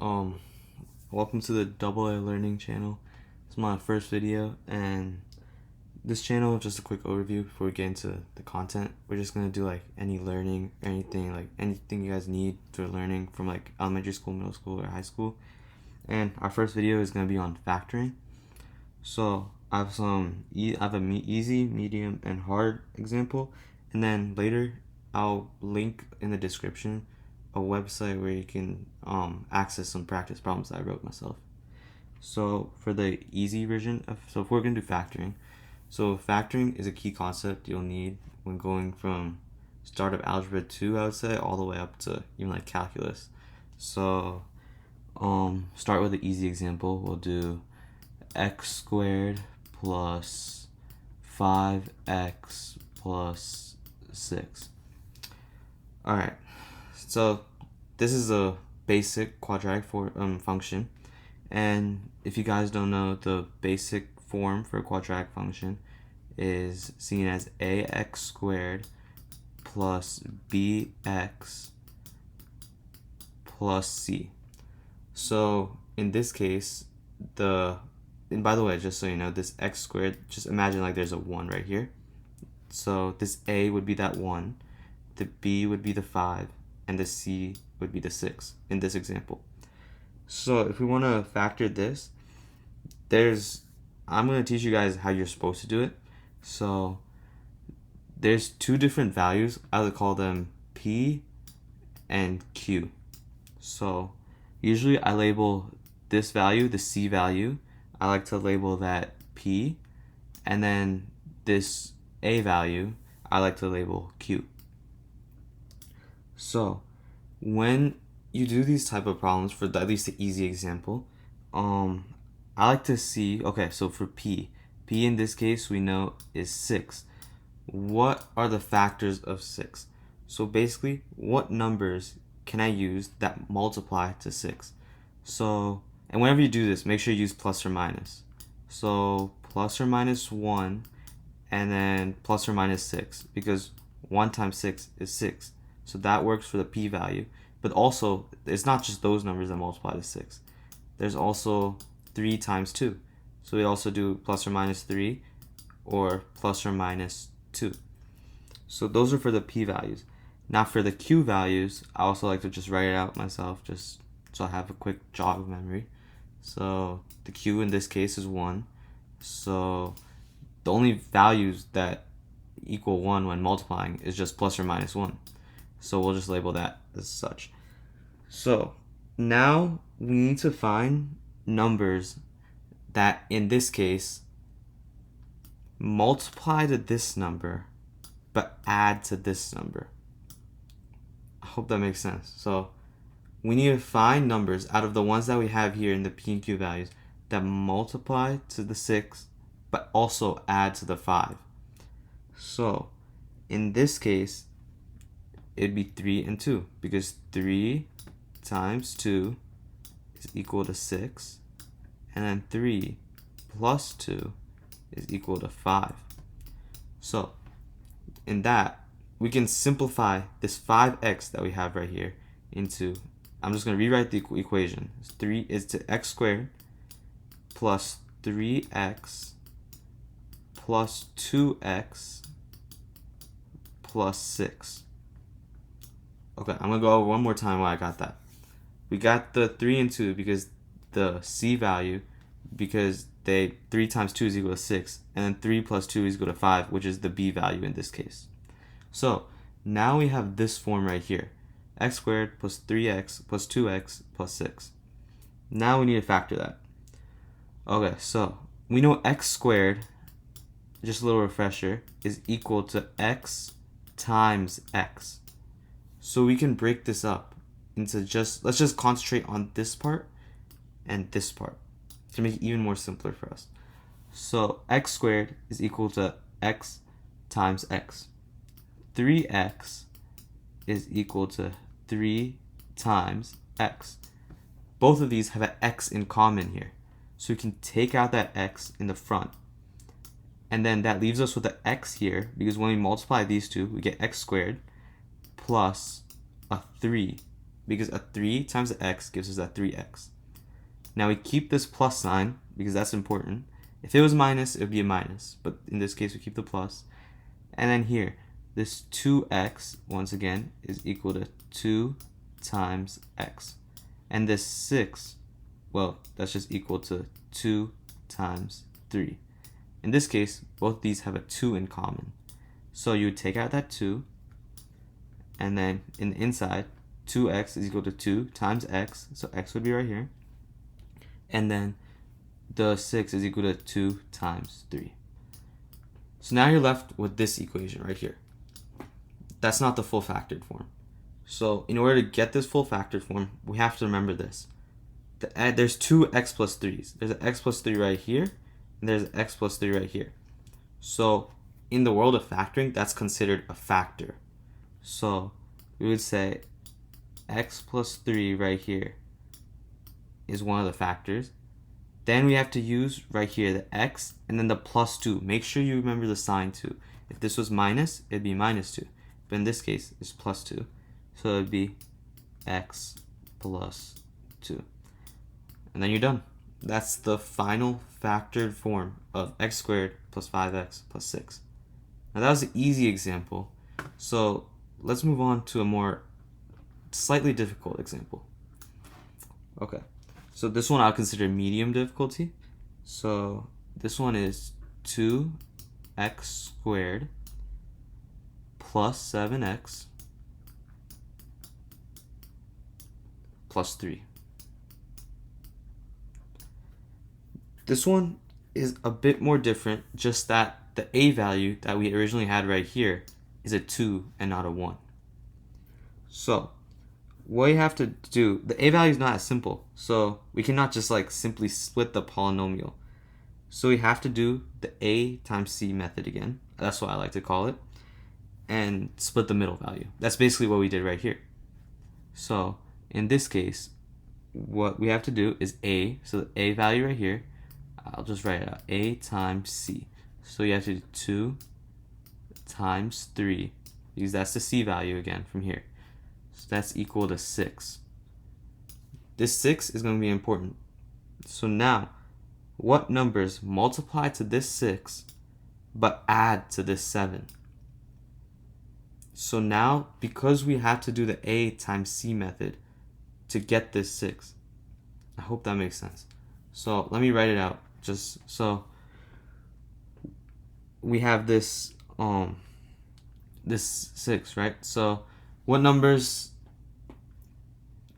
Um, Welcome to the Double A Learning channel. It's my first video, and this channel is just a quick overview before we get into the content. We're just gonna do like any learning or anything you guys need for learning from like elementary school, middle school, or high school. And our first video is gonna be on factoring. So I have easy, medium, and hard example, and then later I'll link in the description a website where you can access some practice problems that I wrote myself. So for the easy version if we're gonna do factoring, so factoring is a key concept you'll need when going from start of algebra 2, I would say, all the way up to even like calculus. So start with the easy example. We'll do x squared plus 5x plus 6. Alright, so this is a basic quadratic function, and if you guys don't know, the basic form for a quadratic function is seen as ax squared plus bx plus c. So in this case, and by the way, just so you know, this x squared, just imagine like there's a 1 right here. So this a would be that 1, the b would be the 5, and the c would be the 6 in this example. So if we want to factor this, I'm going to teach you guys how you're supposed to do it. So there's two different values. I would call them p and q. So usually I label this value, the c value, I like to label that p, and then this a value, I like to label q. So when you do these type of problems, for at least the easy example, I like to see, okay, so for p in this case we know is 6. What are the factors of 6? So basically, what numbers can I use that multiply to 6? So, and whenever you do this, make sure you use plus or minus. So plus or minus 1, and then plus or minus 6, because 1 times 6 is 6. So that works for the p value. But also, it's not just those numbers that multiply to 6. There's also 3 times 2. So we also do plus or minus 3 or plus or minus 2. So those are for the p values. Now for the q values, I also like to just write it out myself, just so I have a quick jog of memory. So the q in this case is 1. So the only values that equal 1 when multiplying is just plus or minus 1. So we'll just label that as such. So now we need to find numbers that, in this case, multiply to this number but add to this number. I hope that makes sense. So we need to find numbers out of the ones that we have here in the p and q values that multiply to the 6 but also add to the 5. So in this case, it'd be 3 and 2, because 3 times 2 is equal to 6, and then 3 plus 2 is equal to 5. So in that, we can simplify this 5x that we have right here into, I'm just going to rewrite the equation. 3 is to x squared plus 3x plus 2x plus 6. Okay, I'm going to go over one more time why I got that. We got the 3 and 2 because the c value, because 3 times 2 is equal to 6, and then 3 plus 2 is equal to 5, which is the b value in this case. So now we have this form right here, x squared plus 3x plus 2x plus 6. Now we need to factor that. Okay, so we know x squared, just a little refresher, is equal to x times x. So we can break this up into let's just concentrate on this part and this part to make it even more simpler for us. So x squared is equal to x times x. 3x is equal to 3 times x. Both of these have an x in common here. So we can take out that x in the front. And then that leaves us with an x here, because when we multiply these two, we get x squared plus a 3 because a 3 times the x gives us a 3x. Now we keep this plus sign because that's important. If it was minus, it would be a minus, but in this case we keep the plus. And then here, this 2x, once again, is equal to 2 times x. And this 6, well, that's just equal to 2 times 3. In this case, both these have a 2 in common. So you would take out that 2, and then in the inside, 2x is equal to 2 times x, so x would be right here. And then the 6 is equal to 2 times 3. So now you're left with this equation right here. That's not the full factored form. So in order to get this full factored form, we have to remember this. There's two x plus 3's. There's an x plus 3 right here, and there's an x plus 3 right here. So in the world of factoring, that's considered a factor. So we would say x plus 3 right here is one of the factors. Then we have to use right here the x and then the plus 2. Make sure you remember the sign too. If this was minus, it'd be minus 2. But in this case, it's plus 2. So it'd be x plus 2. And then you're done. That's the final factored form of x squared plus 5x plus 6. Now that was an easy example. So let's move on to a more slightly difficult example. Okay. So this one I'll consider medium difficulty. So this one is 2x squared plus 7x plus 3. This one is a bit more different, just that the a value that we originally had right here is a 2 and not a 1. So what you have to do, the a value is not as simple, so we cannot just like simply split the polynomial. So we have to do the a times c method again, that's what I like to call it, and split the middle value. That's basically what we did right here. So in this case, what we have to do is a, so the a value right here, I'll just write it out, a times c. So you have to do 2 times 3, because that's the c value again from here. So that's equal to 6. This 6 is going to be important. So now, what numbers multiply to this 6 but add to this 7? So now, because we have to do the a times c method to get this 6, I hope that makes sense. So let me write it out. Just so we have this this 6, right? So what numbers,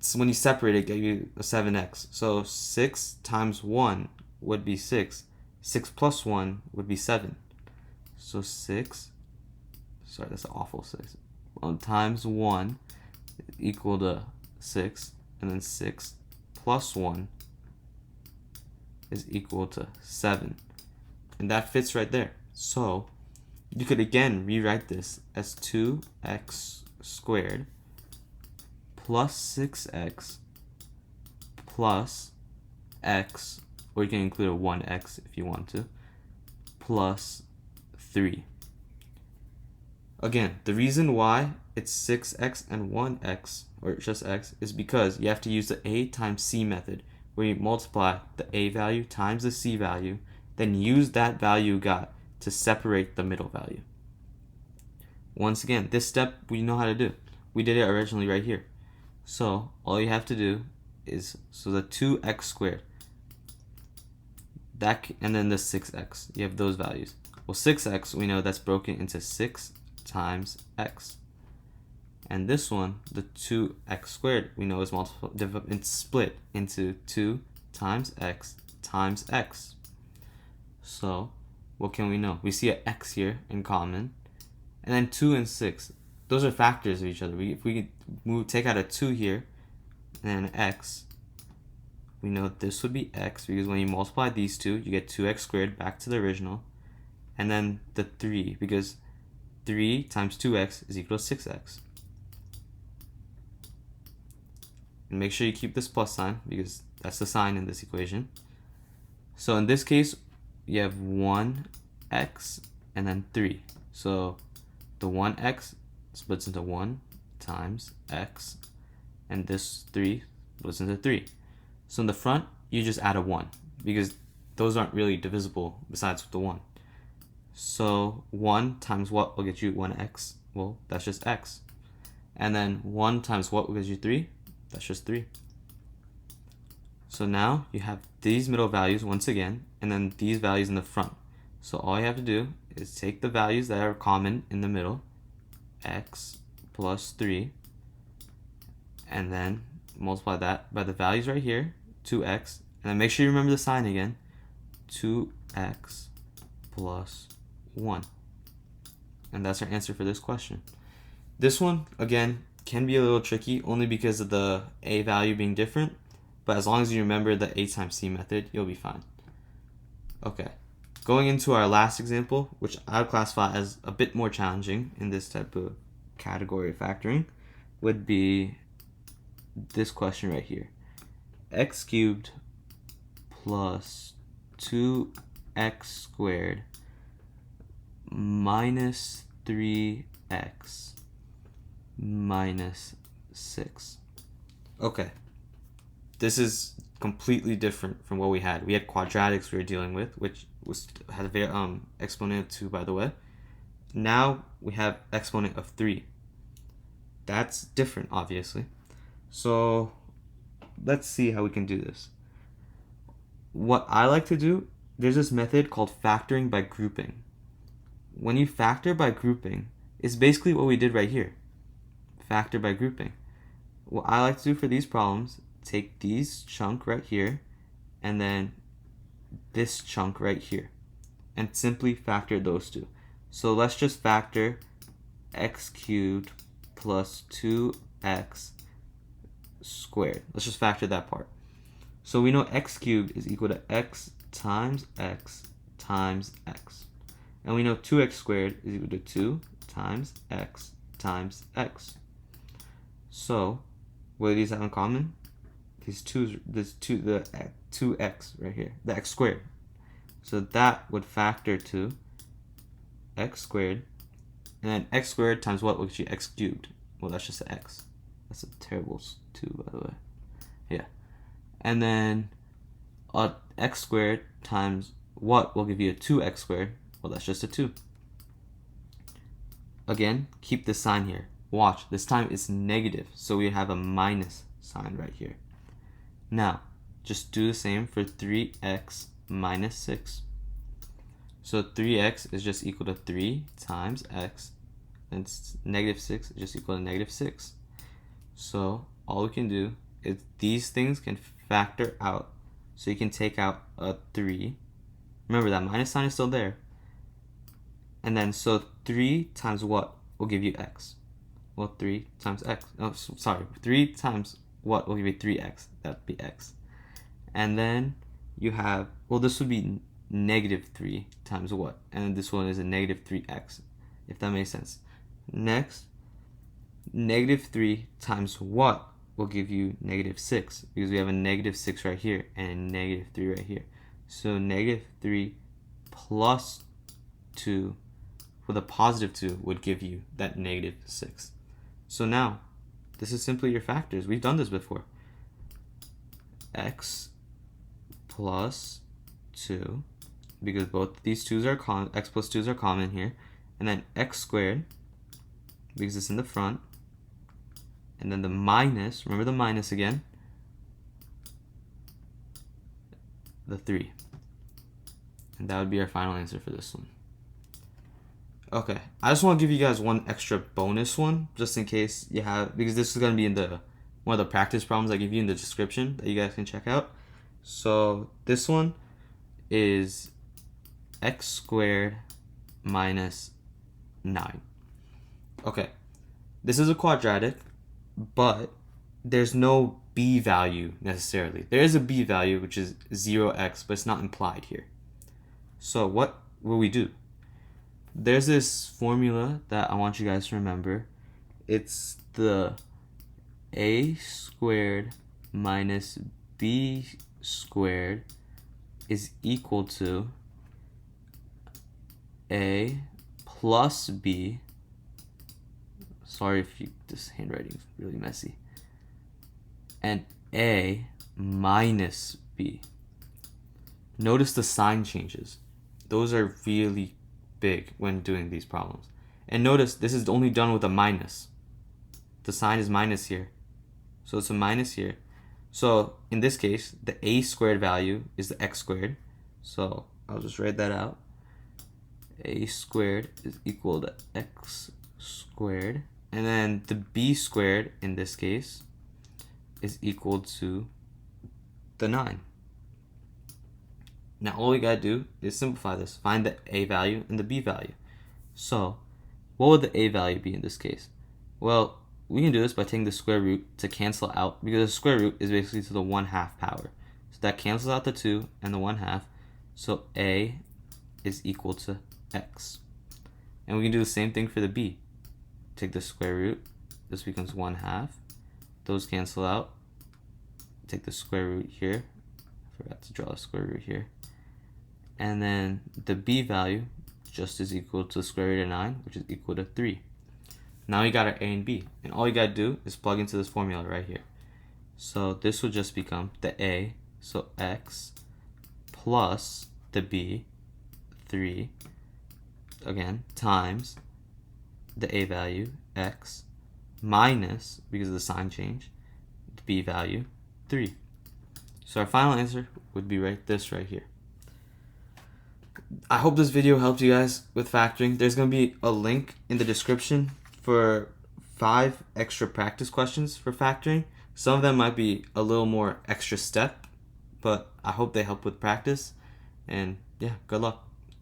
so when you separate it, get you a 7x. So 6 times 1 would be 6. 6 plus 1 would be 7. So 6, sorry, that's an awful 6. Times 1 equal to 6. And then 6 plus 1 is equal to 7. And that fits right there. So you could again rewrite this as 2x squared plus 6x plus x, or you can include a 1x if you want to, plus 3. Again, the reason why it's 6x and 1x, or just x, is because you have to use the a times c method, where you multiply the a value times the c value, then use that value you got to separate the middle value. Once again, this step we know how to do. We did it originally right here. So all you have to do is, so the 2x squared, that, and then the 6x, you have those values. Well, 6x, we know that's broken into 6 times x. And this one, the 2x squared, we know is it's split into 2 times x times x. So what can we know? We see an x here in common, and then 2 and 6, those are factors of each other. If we take out a 2 here and then an x, we know this would be x, because when you multiply these two, you get 2x squared back to the original, and then the 3, because 3 times 2x is equal to 6x. And make sure you keep this plus sign, because that's the sign in this equation. So in this case, you have 1x and then 3. So the 1x splits into 1 times x and this 3 goes into 3. So in the front, you just add a 1 because those aren't really divisible besides with the 1. So 1 times what will get you 1x? Well, that's just x. And then 1 times what will get you 3? That's just 3. So now you have these middle values once again, and then these values in the front. So all you have to do is take the values that are common in the middle, x plus 3, and then multiply that by the values right here, 2x, and then make sure you remember the sign again, 2x plus 1. And that's our answer for this question. This one, again, can be a little tricky only because of the a value being different, but as long as you remember the a times c method, you'll be fine. Okay, going into our last example, which I would classify as a bit more challenging in this type of category of factoring, would be this question right here. X cubed plus 2x squared minus 3x minus 6. Okay, this is completely different from what we had. We had quadratics we were dealing with, which had a very exponent of 2, by the way. Now we have exponent of 3. That's different, obviously. So let's see how we can do this. What I like to do, there's this method called factoring by grouping. When you factor by grouping, it's basically what we did right here. Factor by grouping. What I like to do for these problems, take these chunk right here, and then this chunk right here, and simply factor those two. So let's just factor x cubed plus 2x squared. Let's just factor that part. So we know x cubed is equal to x times x times x. And we know 2x squared is equal to 2 times x times x. So what do these have in common? The 2x right here, the x squared. So that would factor to x squared, and then x squared times what will get you x cubed? Well, that's just an x. That's a terrible 2, by the way. Yeah. And then x squared times what will give you a 2x squared? Well, that's just a 2. Again, keep the sign here. Watch, this time it's negative, so we have a minus sign right here. Now, just do the same for 3x minus 6. So 3x is just equal to 3 times x, and negative 6 is just equal to negative 6. So all we can do is these things can factor out. So you can take out a 3. Remember, that minus sign is still there. And then, so 3 times what will give you x? Well, 3 times x. Oh, sorry. 3 times what will give you 3x? That would be x. And then you have, well, this would be negative 3 times what? And this one is a negative 3x, if that makes sense. Next, negative 3 times what will give you negative 6? Because we have a negative 6 right here and a negative 3 right here. So negative 3 plus 2 with a positive 2 would give you that negative 6. So now, this is simply your factors. We've done this before. X plus 2, because both these 2's are common, x plus 2's are common here, and then x squared, because it's in the front, and then the minus, remember the minus again, the 3. And that would be our final answer for this one. Okay, I just want to give you guys one extra bonus one, just in case you have, because this is going to be in the one of the practice problems I give you in the description that you guys can check out. So this one is x squared minus 9. Okay, this is a quadratic, but there's no b value necessarily. There is a b value, which is 0x, but it's not implied here. So what will we do? There's this formula that I want you guys to remember. It's the a squared minus b squared is equal to a plus b. Sorry if this handwriting is really messy. and A minus B. Notice the sign changes. Those are really big when doing these problems. And notice this is only done with a minus. The sign is minus here. So it's a minus here. So in this case, the a squared value is the x squared. So I'll just write that out. A squared is equal to x squared. And then the b squared in this case is equal to the 9. Now all we gotta do is simplify this. Find the a value and the b value. So what would the a value be in this case? Well, we can do this by taking the square root to cancel out, because the square root is basically to the 1/2 power. So that cancels out the 2 and the 1/2. So a is equal to x. And we can do the same thing for the b. Take the square root. This becomes 1/2. Those cancel out. Take the square root here. I forgot to draw a square root here. And then the b value just is equal to the square root of 9, which is equal to 3. Now we got our a and b, and all you gotta do is plug into this formula right here. So this will just become the a, so x, plus the b, 3, again, times the a value, x, minus, because of the sign change, the b value, 3. So our final answer would be this right here. I hope this video helped you guys with factoring. There's going to be a link in the description for 5 extra practice questions for factoring. Some of them might be a little more extra step, but I hope they help with practice. And yeah, good luck.